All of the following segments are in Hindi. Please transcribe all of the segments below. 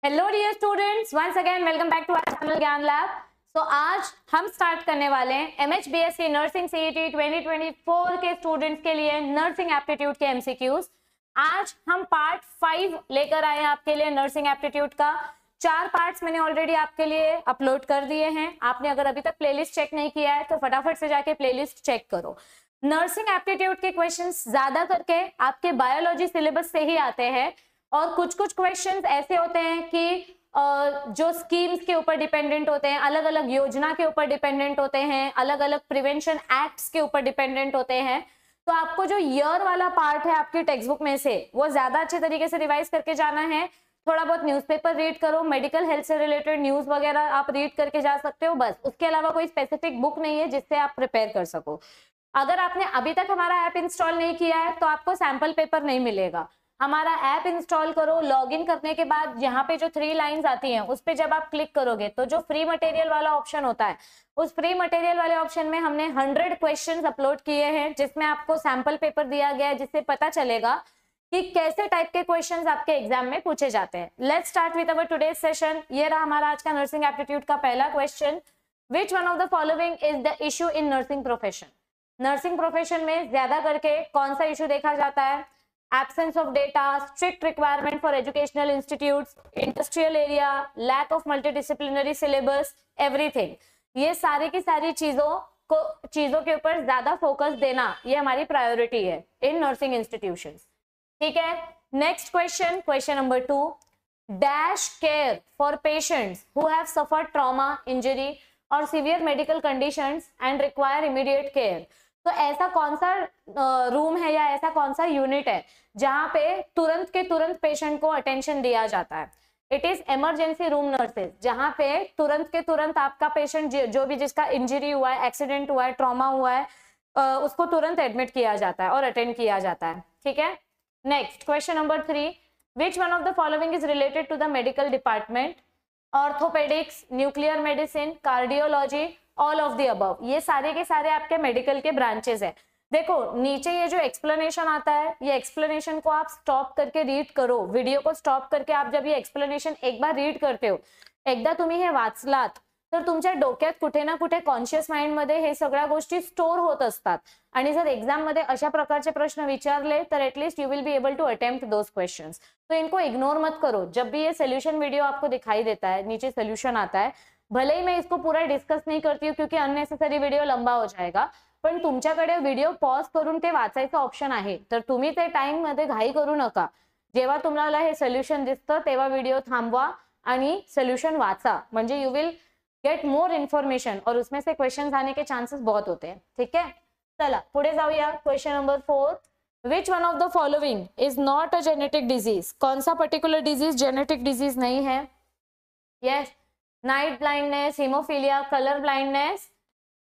Hello dear students, once again welcome back to our channel Gyan lab. तो आज हम स्टार्ट करने वाले हैं MHBSc नर्सिंग CET 2024 के स्टूडेंट्स के लिए नर्सिंग एप्टीट्यूड के MCQs। आज हम पार्ट 5 लेकर आए हैं आपके लिए नर्सिंग एप्टीट्यूड का। 4 पार्ट्स मैंने ऑलरेडी आपके लिए अपलोड कर दिए हैं। आपने अगर अभी तक प्लेलिस्ट चेक नहीं किया है तो फटाफट से जाके प्लेलिस्ट चेक करो। नर्सिंग एप्टीट्यूड के क्वेश्चंस ज्यादा करके आपके बायोलॉजी सिलेबस से ही आते हैं और कुछ कुछ क्वेश्चंस ऐसे होते हैं कि जो स्कीम्स के ऊपर डिपेंडेंट होते हैं, अलग अलग योजना के ऊपर डिपेंडेंट होते हैं, अलग अलग प्रिवेंशन एक्ट्स के ऊपर डिपेंडेंट होते हैं। तो आपको जो ईयर वाला पार्ट है आपकी टेक्स्ट बुक में से वो ज्यादा अच्छे तरीके से रिवाइज करके जाना है। थोड़ा बहुत न्यूज़पेपर रीड करो, मेडिकल हेल्थ से रिलेटेड न्यूज वगैरह आप रीड करके जा सकते हो, बस उसके अलावा कोई स्पेसिफिक बुक नहीं है जिससे आप प्रिपेयर कर सको। अगर आपने अभी तक हमारा ऐप इंस्टॉल नहीं किया है तो आपको सैंपल पेपर नहीं मिलेगा। हमारा ऐप इंस्टॉल करो, लॉगिन करने के बाद यहाँ पे जो 3 लाइंस आती हैं उस पे जब आप क्लिक करोगे तो जो फ्री मटेरियल वाला ऑप्शन होता है उस फ्री मटेरियल वाले ऑप्शन में हमने 100 क्वेश्चंस अपलोड किए हैं जिसमें आपको सैंपल पेपर दिया गया है, जिससे पता चलेगा कि कैसे टाइप के क्वेश्चंस आपके एग्जाम में पूछे जाते हैं। Let's start with our today's session. ये रहा हमारा आज का नर्सिंग एप्टीट्यूड का पहला question. Which one of the following is the issue in nursing profession? Nursing profession में ज्यादा करके कौन सा इशू देखा जाता है? Absence of data, strict requirement for educational institutes, industrial area, lack of multidisciplinary syllabus, everything। ये सारी की सारी चीजों के ऊपर ज्यादा फोकस देना ये हमारी प्रायोरिटी है इन नर्सिंग इंस्टीट्यूशंस। ठीक है, next question, question number 2। Dash care for patients who have suffered trauma, injury और severe medical conditions and require immediate care. तो ऐसा कौन सा रूम है या ऐसा कौन सा यूनिट है जहां पे तुरंत के तुरंत पेशेंट को अटेंशन दिया जाता है? It is emergency room nurses, जहां पे तुरंत के तुरंत आपका पेशेंट जो भी जिसका इंजरी हुआ है, एक्सीडेंट हुआ है, ट्रॉमा हुआ है, उसको तुरंत एडमिट किया जाता है और अटेंड किया जाता है। ठीक है, next question number 3। Which one of the following is related to the medical department? Orthopaedics, nuclear medicine, cardiology, all of the above. ये सारे के सारे आपके मेडिकल के ब्रांचेस है। देखो नीचे ये जो एक्सप्लेनेशन आता है, ये एक्सप्लेनेशन को आप स्टॉप करके रीड करो। वीडियो को स्टॉप करके आप जब ये एक्सप्लेनेशन एक बार रीड करते हो, एकदा तुम्ही हे वाचलात तर तुमच्या डोक्यात कुठे ना कुठे कॉन्शियस माइंड मध्ये हे सगळ्या गोष्टी स्टोर होत असतात आणि जर एग्जाम मध्ये अशा प्रकारचे प्रश्न विचारले तर at least you will be able to attempt those questions. तो इनको इग्नोर मत करो। जब भी ये सोल्यूशन वीडियो आपको दिखाई देता है, नीचे सोल्यूशन आता है, भले ही मैं इसको पूरा डिस्कस नहीं करती हूँ क्योंकि अननेसेसरी वीडियो लंबा हो जाएगा, पण तुमच्याकडे व्हिडिओ पॉज करून ते वाचायचं ऑप्शन आहे, तर तुम्ही ते टाइम मध्ये घाई करू नका। जेव्हा तुम्हाला हे सोल्यूशन दिसतं तेव्हा व्हिडिओ थांबवा आणि सोल्यूशन वाचा, म्हणजे you will get more information और उसमें से क्वेश्चंस आने के चांसेस बहुत होते हैं। ठीक है, चला पुढे जाऊया। Question number 4। Which one of the following is not a genetic disease? कौन सा पर्टिकुलर डिजीज जेनेटिक डिजीज नहीं है? Yes, night blindness, haemophilia, colour blindness.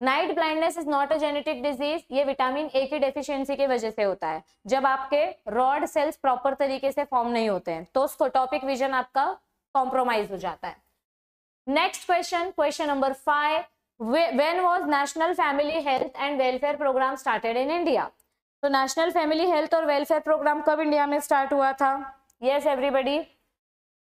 Night blindness is not a genetic disease. ये विटामिन ए की डेफिशिएंसी की वजह से होता है। जब आपके रॉड सेल्स प्रॉपर तरीके से फॉर्म नहीं होते हैं तो स्कोटॉपिक विजन आपका कॉम्प्रोमाइज हो जाता है। Next question, question number 5। When was national family health and welfare programme started in India? तो नेशनल फैमिली हेल्थ और वेलफेयर प्रोग्राम कब इंडिया में स्टार्ट हुआ था? Yes everybody,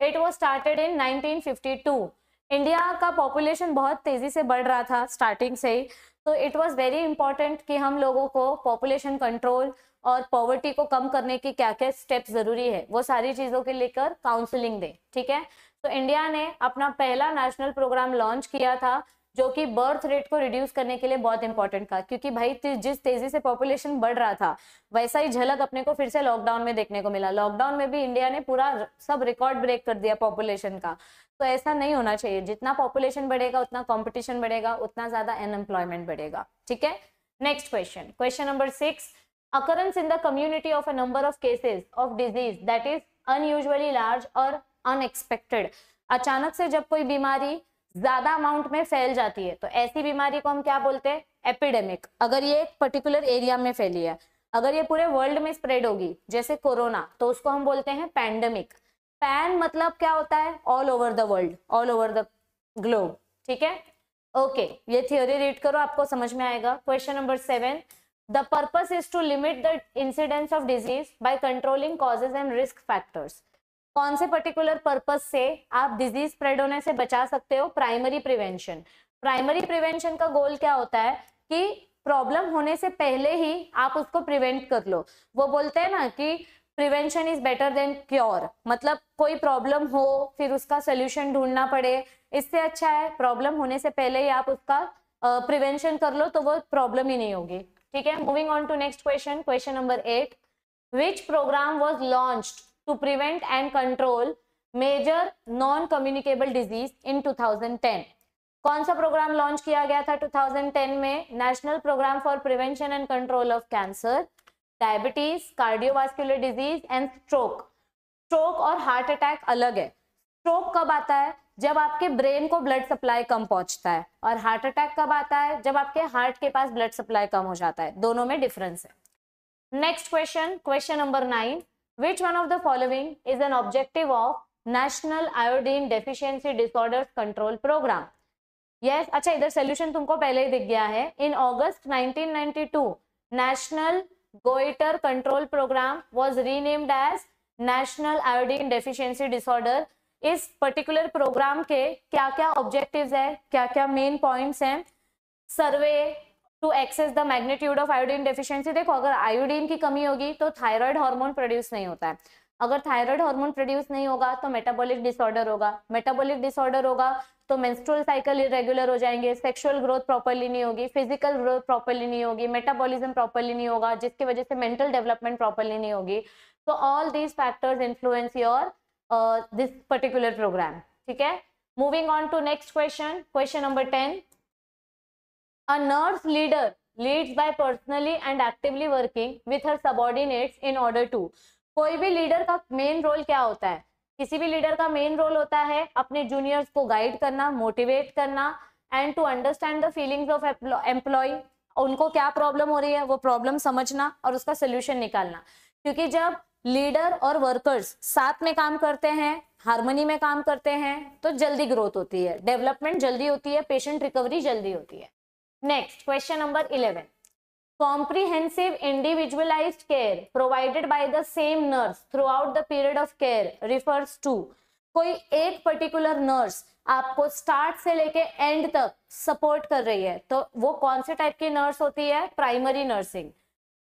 it was started in 1952। India का पॉपुलेशन बहुत तेजी से बढ़ रहा था स्टार्टिंग से ही, तो इट वाज वेरी इंपॉर्टेंट कि हम लोगों को पॉपुलेशन कंट्रोल और पॉवर्टी को कम करने की क्या क्या स्टेप्स जरूरी है वो सारी चीजों के लेकर काउंसलिंग दे। ठीक है, तो इंडिया ने अपना पहला नेशनल प्रोग्राम लॉन्च किया था जो कि बर्थ रेट को रिड्यूस करने के लिए बहुत इंपॉर्टेंट था, क्योंकि भाई जिस तेजी से पॉपुलेशन बढ़ रहा था वैसा ही झलक अपने को फिर से लॉकडाउन में देखने को मिला। लॉकडाउन में भी इंडिया ने पूरा सब रिकॉर्ड ब्रेक कर दिया पॉपुलेशन का। तो ऐसा नहीं होना चाहिए। जितना पॉपुलेशन बढ़ेगा उतना कंपटीशन बढ़ेगा, उतना ज्यादा अनएम्प्लॉयमेंट बढ़ेगा। ठीक है, next question, question number 6। Occurrence in the community of a number of cases of disease that is unusually large और अनएक्सपेक्टेड। अचानक से जब कोई बीमारी ज्यादा अमाउंट में फैल जाती है तो ऐसी बीमारी को हम क्या बोलते हैं? एपिडेमिक। अगर ये एक पर्टिकुलर एरिया में फैली है, अगर ये पूरे वर्ल्ड में स्प्रेड होगी जैसे कोरोना, तो उसको हम बोलते हैं पैंडेमिक। पैन मतलब क्या होता है? All over the world, all over the globe. ठीक है, ओके, ये थियोरी रीड करो, आपको समझ में आएगा। Question number 7। The purpose is to limit the incidence of disease by controlling causes and risk factors. कौन से पर्टिकुलर पर्पस से आप डिजीज स्प्रेड होने से बचा सकते हो? Primary prevention. प्राइमरी प्रिवेंशन का गोल क्या होता है कि प्रॉब्लम होने से पहले ही आप उसको प्रिवेंट कर लो। वो बोलते हैं ना कि prevention is better than cure, मतलब कोई प्रॉब्लम हो फिर उसका सोल्यूशन ढूंढना पड़े, इससे अच्छा है प्रॉब्लम होने से पहले ही आप उसका प्रिवेंशन कर लो, तो वो प्रॉब्लम ही नहीं होगी। ठीक है, moving on to next question, question number 8। Which programme was launched to prevent and control major non communicable disease in 2010? कौन सा प्रोग्राम लॉन्च किया गया था 2010 में? National programme for prevention and control of cancer, diabetes, cardiovascular disease and stroke. Stroke और हार्ट अटैक अलग है। स्ट्रोक कब आता है? जब आपके ब्रेन को ब्लड सप्लाई कम पहुंचता है, और हार्ट अटैक कब आता है? जब आपके हार्ट के पास ब्लड सप्लाई कम हो जाता है। दोनों में डिफरेंस है। Next question, question number 9। Which one of the following is an objective of national iodine deficiency disorders control programme? Yes, अच्छा इधर सोल्यूशन तुमको पहले ही दिख गया है। In August 1992 national goitre control programme was renamed as national iodine deficiency disorder. इस पर्टिकुलर प्रोग्राम के क्या क्या ऑब्जेक्टिव्स है, क्या क्या मेन पॉइंट्स हैं? Survey to access the magnitude of iodine deficiency. देखो, अगर आयोडीन की कमी होगी तो थायराइड हार्मोन प्रोड्यूस नहीं होता है। अगर थायराइड हार्मोन प्रोड्यूस नहीं होगा तो मेटाबॉलिक डिसऑर्डर होगा। मेटाबॉलिक डिसऑर्डर होगा तो मेंस्ट्रुअल साइकिल इरेगुलर हो जाएंगे, सेक्सुअल ग्रोथ प्रॉपर्ली नहीं होगी, फिजिकल ग्रोथ प्रॉपर्ली नहीं होगी, मेटाबॉलिज्म प्रॉपर्ली नहीं होगा, जिसकी वजह से मेंटल डेवलपमेंट प्रॉपर्ली नहीं होगी। तो all these factors influence your this particular programme. ठीक है, moving on to next question, question number 10। A nurse leader leads by personally and actively working with her subordinates in order to। कोई भी लीडर का मेन रोल क्या होता है? किसी भी लीडर का मेन रोल होता है अपने जूनियर्स को गाइड करना, मोटिवेट करना, and to understand the feelings of employ. उनको क्या प्रॉब्लम हो रही है वो प्रॉब्लम समझना और उसका सोल्यूशन निकालना। क्योंकि जब लीडर और वर्कर्स साथ में काम करते हैं, हार्मनी में काम करते हैं, तो जल्दी ग्रोथ होती है, डेवलपमेंट जल्दी होती है, पेशेंट रिकवरी जल्दी होती है। Next, question number 11. Comprehensive individualized care provided by the same nurse throughout the period of care refers to। कोई एक पर्टिकुलर नर्स आपको स्टार्ट से लेके एंड तक सपोर्ट कर रही है, तो वो कौन से टाइप की नर्स होती है? Primary nursing.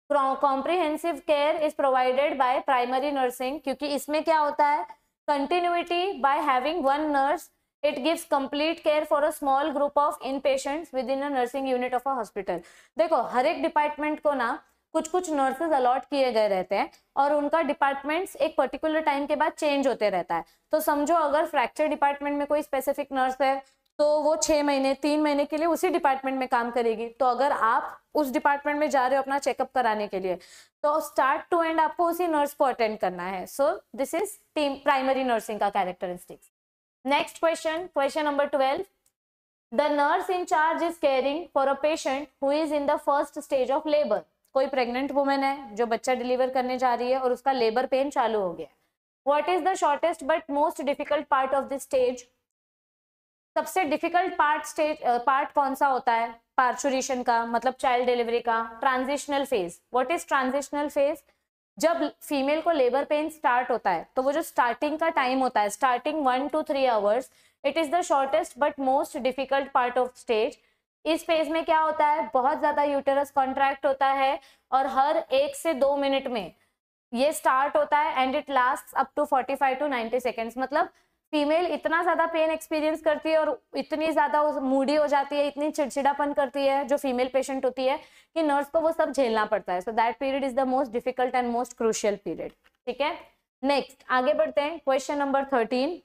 Comprehensive care is provided by primary nursing, क्योंकि इसमें क्या होता है? Continuity by having one nurse. It gives complete care for a small group of inpatients within a nursing unit of a hospital। देखो, हर एक डिपार्टमेंट को ना कुछ कुछ नर्सेज अलॉट किए गए रहते हैं और उनका डिपार्टमेंट्स एक पर्टिकुलर टाइम के बाद चेंज होते रहता है। तो समझो अगर फ्रैक्चर डिपार्टमेंट में कोई स्पेसिफिक नर्स है तो वो 6 महीने 3 महीने के लिए उसी डिपार्टमेंट में काम करेगी। तो अगर आप उस डिपार्टमेंट में जा रहे हो अपना चेकअप कराने के लिए, तो स्टार्ट टू एंड आपको उसी नर्स को अटेंड करना है। So this is team primary nursing का characteristics. Next question, question number 12. The nurse in charge is caring for a patient who is in the first stage of labor। कोई प्रेग्नेंट वुमेन है जो बच्चा डिलीवर करने जा रही है और उसका लेबर पेन चालू हो गया। What is the shortest but most difficult part of this stage? सबसे डिफिकल्ट पार्ट कौन सा होता है? पार्चुरेशन का, मतलब चाइल्ड डिलीवरी का। Transitional phase. What is transitional phase? जब फीमेल को लेबर पेन स्टार्ट होता है तो वो जो स्टार्टिंग का टाइम होता है, starting 1 to 3 hours, it is the shortest but most difficult part of stage. इस फेज में क्या होता है? बहुत ज्यादा यूटेरस कॉन्ट्रैक्ट होता है और हर 1 से 2 मिनट में ये स्टार्ट होता है and it last up to 45 to 90 seconds. मतलब फीमेल इतना ज्यादा पेन एक्सपीरियंस करती है और इतनी ज्यादा मूडी हो जाती है, इतनी चिड़चिड़ापन करती है जो फीमेल पेशेंट होती है, कि नर्स को वो सब झेलना पड़ता है। So that period is the most difficult and most crucial period. ठीक है, नेक्स्ट आगे बढ़ते हैं। Question number 13।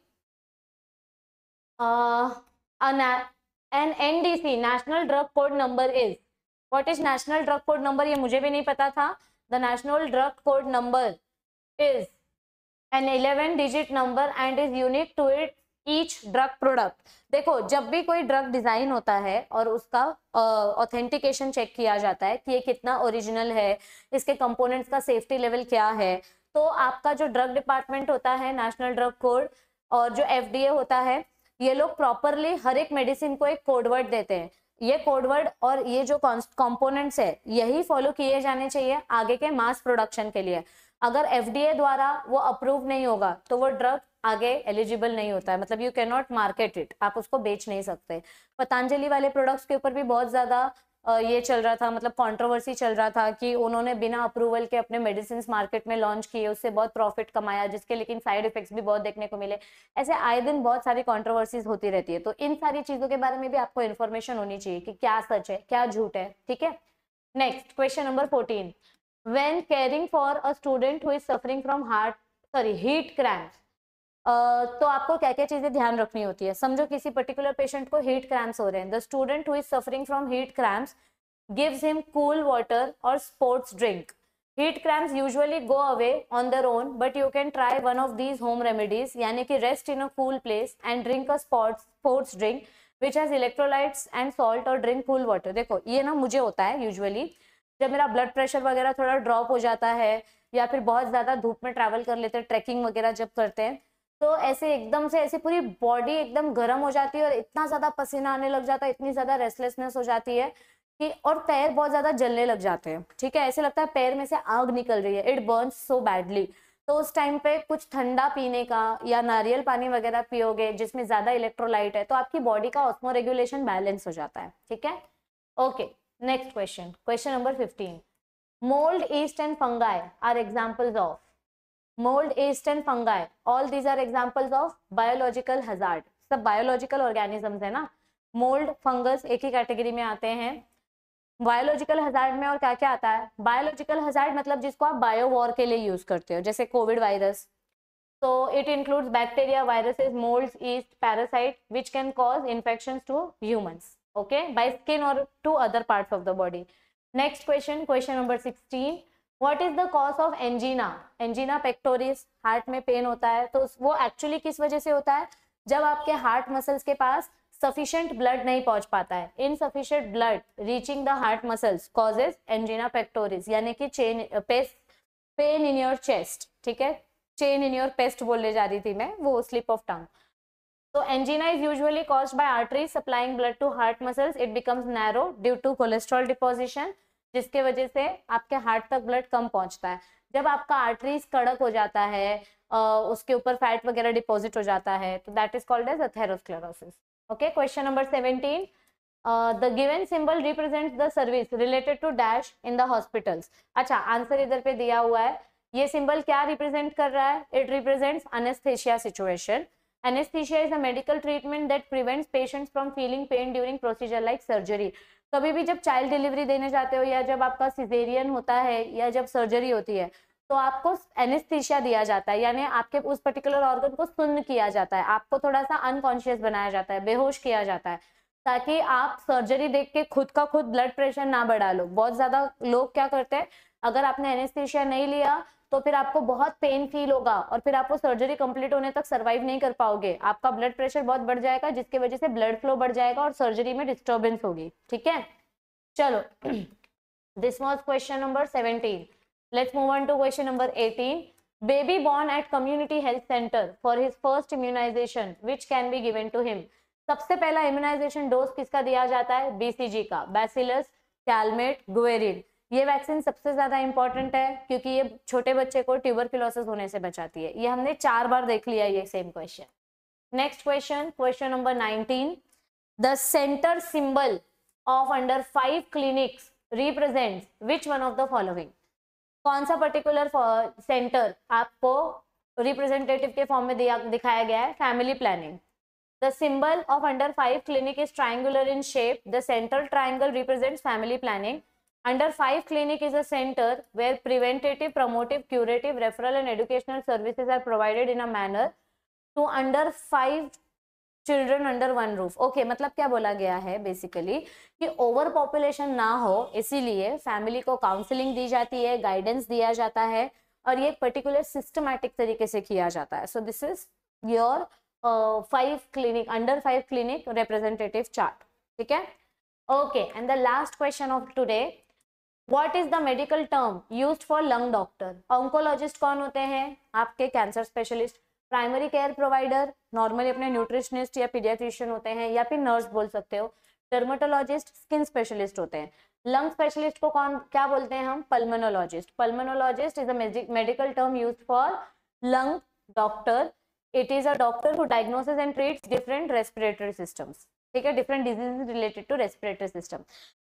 An NDC national drug code number is. What is national drug code number? ये मुझे भी नहीं पता था। The national drug code number is an 11-digit number and is unique to it each drug product। देखो, जब भी कोई ड्रग डिजाइन होता है और उसका ऑथेंटिकेशन चेक किया जाता है कि ये कितना ओरिजिनल है, इसके कंपोनेंट्स का सेफ्टी लेवल क्या है, तो आपका जो ड्रग डिपार्टमेंट होता है, नेशनल ड्रग कोड, और जो FDA होता है, ये लोग प्रॉपरली हर एक मेडिसिन को एक कोडवर्ड देते हैं। ये कोडवर्ड और ये जो कंपोनेंट्स है यही फॉलो किए जाने चाहिए आगे के मास प्रोडक्शन के लिए। अगर FDA द्वारा वो अप्रूव नहीं होगा तो वो ड्रग आगे एलिजिबल नहीं होता है, मतलब you can not market it, आप उसको बेच नहीं सकते। पतंजलि वाले प्रोडक्ट्स के ऊपर भी बहुत ज्यादा ये चल रहा था, मतलब कंट्रोवर्सी चल रहा था कि उन्होंने बिना अप्रूवल के अपने मेडिसिन मार्केट में लॉन्च किए, उससे बहुत प्रॉफिट कमाया, जिसके लेकिन साइड इफेक्ट्स भी बहुत देखने को मिले। ऐसे आए दिन बहुत सारी कंट्रोवर्सीज होती रहती है, तो इन सारी चीजों के बारे में भी आपको इन्फॉर्मेशन होनी चाहिए कि क्या सच है क्या झूठ है, ठीक है। Next question number 14, when caring for a student who is suffering from heat cramps, तो आपको क्या क्या चीजें ध्यान रखनी होती है। समझो किसी पर्टिकुलर पेशेंट को हीट क्रैम्प्स हो रहे हैं, the student who is suffering from heat cramps gives him cool water और sports drink. Heat cramps usually go away on their own, but you can try one of these home remedies, यानी कि rest in a cool place and drink a sports drink which has electrolytes and salt, और ड्रिंक कूल वाटर। देखो ये ना मुझे होता है यूजुअली जब मेरा ब्लड प्रेशर वगैरह थोड़ा ड्रॉप हो जाता है, या फिर बहुत ज्यादा धूप में ट्रैवल कर लेते हैं, ट्रैकिंग वगैरह जब करते हैं, तो ऐसे एकदम से ऐसे पूरी बॉडी एकदम गर्म हो जाती है और इतना ज्यादा पसीना आने लग जाता है, इतनी ज्यादा रेस्टलेसनेस हो जाती है कि, और पैर बहुत ज्यादा जलने लग जाते हैं, ठीक है, ऐसे लगता है पैर में से आग निकल रही है, इट बर्न्स सो बैडली। तो उस टाइम पे कुछ ठंडा पीने का या नारियल पानी वगैरह पियोगे जिसमें ज्यादा इलेक्ट्रोलाइट है, तो आपकी बॉडी का ऑस्मो रेगुलेशन बैलेंस हो जाता है, ठीक है। Okay, next question, question number 15, mould, yeast and fungi are examples of. Mould, yeast and fungi, all these are examples of biological hazard। सब biological organisms है ना, मोल्ड फंगस एक ही कैटेगरी में आते हैं। बायोलॉजिकल हजार्ड में और क्या क्या आता है, बायोलॉजिकल हजार्ड मतलब जिसको आप बायो वॉर के लिए यूज करते हो, जैसे कोविड वायरस, तो it includes bacteria, viruses, molds, yeast, parasite which can cause infections to humans, okay, by skin और to other parts of the body. Next question, question number 16, what is the cause of angina. Angina pectoris, heart में पेन होता है, तो वो एक्चुअली किस वजह से होता है, जब आपके हार्ट मसल्स के पास सफिशिएंट ब्लड नहीं पहुंच पाता है, insufficient blood reaching the heart muscles causes angina pectoris, यानी कि पेन इन योर चेस्ट, ठीक है, चेन इन योर पेस्ट बोलने जा रही थी मैं, वो slip of tongue. So angina is usually caused by arteries supplying blood to heart muscles. It becomes narrow due to cholesterol deposition, जिसके वजह से आपके हार्ट तक ब्लड कम पहुंचता है। जब आपका आर्टरीज कड़क हो जाता है, उसके ऊपर फैट वगैरह डिपॉजिट हो जाता है, तो that is called as atherosclerosis. Okay, question number 17, the given symbol represents the service related to dash in the hospitals. अच्छा, आंसर इधर पे दिया हुआ है, ये सिंबल क्या रिप्रेजेंट कर रहा है, it represents anaesthesia situation. Anesthesia is a medical treatment that prevents patients from feeling pain during procedure like surgery। कभी भी जब चाइल्ड डिलीवरी देने जाते हो, या जब आपका सिजेरियन होता है, या जब सर्जरी होती है, तो आपको एनेस्थीसिया दिया जाता है, यानी आपके उस पर्टिकुलर ऑर्गन को सुन्न किया जाता है, आपको थोड़ा सा अनकॉन्शियस बनाया जाता है, बेहोश किया जाता है, ताकि आप सर्जरी देख के खुद का खुद ब्लड प्रेशर ना बढ़ा लो। बहुत ज्यादा लोग क्या करते हैं, अगर आपने एनेस्थीसिया नहीं लिया तो फिर आपको बहुत पेन फील होगा, और फिर आपको सर्जरी कंप्लीट होने तक सरवाइव नहीं कर पाओगे, आपका ब्लड प्रेशर बहुत बढ़ जाएगा, जिसकी वजह से ब्लड फ्लो बढ़ जाएगा और सर्जरी में डिस्टर्बेंस होगी, ठीक है। चलो, this was question number 17। Let's move on to question number 18, baby born at community health center for his first immunization which can be given to him। सबसे पहला इम्यूनाइजेशन डोज किसका दिया जाता है, BCG का, बैसिलस कैलमेट गुएरिन। ये वैक्सीन सबसे ज्यादा इंपॉर्टेंट है क्योंकि ये छोटे बच्चे को ट्यूबरक्लोसिस होने से बचाती है। ये हमने 4 बार देख लिया ये same question. Next question, question number 19, the centre symbol of under 5 clinics represents which one of the following. कौन सा पर्टिकुलर सेंटर आपको रिप्रेजेंटेटिव के फॉर्म में दिखाया गया है, family planning. The symbol of under 5 clinic is triangular in shape. The central triangle represents family planning. Under 5 clinic is a center where preventative, promotive, curative, referral and educational services are provided in a manner to under 5 children under one roof। Okay, मतलब क्या बोला गया है बेसिकली कि ओवर पॉपुलेशन ना हो, इसीलिए फैमिली को काउंसलिंग दी जाती है, गाइडेंस दिया जाता है, और ये पर्टिकुलर सिस्टमैटिक तरीके से किया जाता है। So this is your 5 clinic, under 5 clinic representative chart, ठीक है। Okay, and the last question of today, what is the medical term used for lung doctor। oncologist कौन होते हैं, आपके cancer specialist. Primary care provider normally अपने न्यूट्रिशनिस्ट या पीडियाट्रिशियन होते हैं, या फिर नर्स बोल सकते हो। डर्मेटोलॉजिस्ट स्किन स्पेशलिस्ट होते हैं। लंग स्पेशलिस्ट को कौन क्या बोलते हैं हम? Pulmonologist. Pulmonologist is a medical term used for lung doctor. It is a doctor who diagnosis and treats different respiratory systems. ठीक है, different diseases related to respiratory system.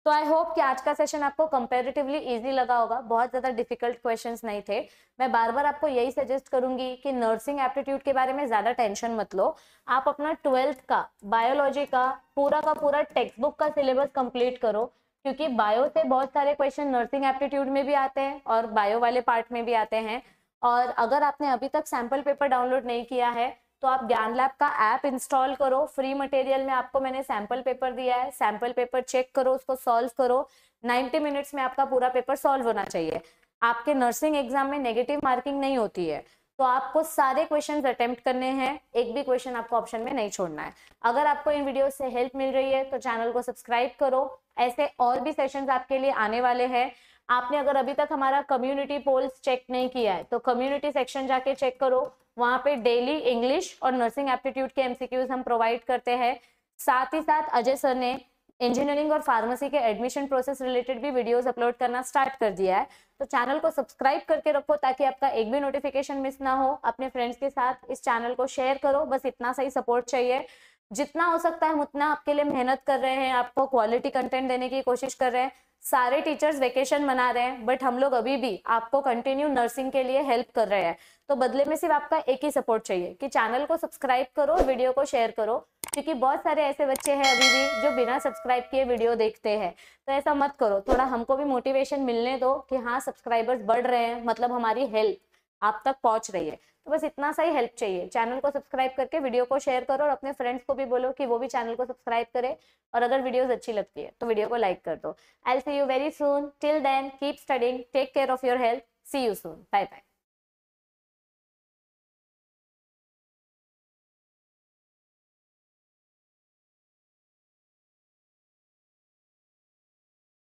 तो आई होप कि आज का सेशन आपको कंपैरेटिवली इजी लगा होगा, बहुत ज्यादा डिफिकल्ट क्वेश्चंस नहीं थे. मैं बार बार आपको यही सजेस्ट करूंगी कि नर्सिंग एप्टीट्यूड के बारे में ज्यादा टेंशन मत लो. आप अपना 12th का बायोलॉजी का पूरा टेक्स्ट बुक का सिलेबस कंप्लीट करो, क्योंकि बायो से बहुत सारे क्वेश्चन नर्सिंग एप्टीट्यूड में भी आते हैं और बायो वाले पार्ट में भी आते हैं. और अगर आपने अभी तक सैंपल पेपर डाउनलोड नहीं किया है तो आप ज्ञान लैब का ऐप इंस्टॉल करो. फ्री मटेरियल में आपको मैंने सैंपल पेपर दिया है, सैंपल पेपर चेक करो, उसको सॉल्व करो. 90 मिनट्स में आपका पूरा पेपर सॉल्व होना चाहिए. आपके नर्सिंग एग्जाम में नेगेटिव मार्किंग नहीं होती है, तो आपको सारे क्वेश्चंस अटेम्प्ट करने हैं, एक भी क्वेश्चन आपको ऑप्शन में नहीं छोड़ना है. अगर आपको इन वीडियो से हेल्प मिल रही है तो चैनल को सब्सक्राइब करो. ऐसे और भी सेशंस आपके लिए आने वाले हैं. आपने अगर अभी तक हमारा कम्युनिटी पोल्स चेक नहीं किया है तो कम्युनिटी सेक्शन जाके चेक करो. वहां पे डेली इंग्लिश और नर्सिंग एप्टीट्यूड के एमसीक्यूज हम प्रोवाइड करते हैं. साथ ही साथ अजय सर ने इंजीनियरिंग और फार्मेसी के एडमिशन प्रोसेस रिलेटेड भी वीडियोस अपलोड करना स्टार्ट कर दिया है. तो चैनल को सब्सक्राइब करके रखो ताकि आपका एक भी नोटिफिकेशन मिस ना हो. अपने फ्रेंड्स के साथ इस चैनल को शेयर करो. बस इतना सा ही सपोर्ट चाहिए. जितना हो सकता है हम उतना आपके लिए मेहनत कर रहे हैं, आपको क्वालिटी कंटेंट देने की कोशिश कर रहे हैं. सारे टीचर्स वेकेशन मना रहे हैं, बट हम लोग अभी भी आपको कंटिन्यू नर्सिंग के लिए हेल्प कर रहे हैं. तो बदले में सिर्फ आपका एक ही सपोर्ट चाहिए कि चैनल को सब्सक्राइब करो, वीडियो को शेयर करो, क्योंकि बहुत सारे ऐसे बच्चे हैं अभी भी जो बिना सब्सक्राइब किए वीडियो देखते हैं. तो ऐसा मत करो, थोड़ा हमको भी मोटिवेशन मिलने दो कि हाँ सब्सक्राइबर्स बढ़ रहे हैं, मतलब हमारी हेल्प आप तक पहुंच रही है. तो बस इतना सा ही हेल्प चाहिए. चैनल को सब्सक्राइब करके वीडियो को शेयर करो और अपने फ्रेंड्स को भी बोलो कि वो भी चैनल को सब्सक्राइब करे. और अगर वीडियोस अच्छी लगती है तो वीडियो को लाइक कर दो. I will see you very soon. Till then keep studying, take care of your health. See you soon. Bye bye.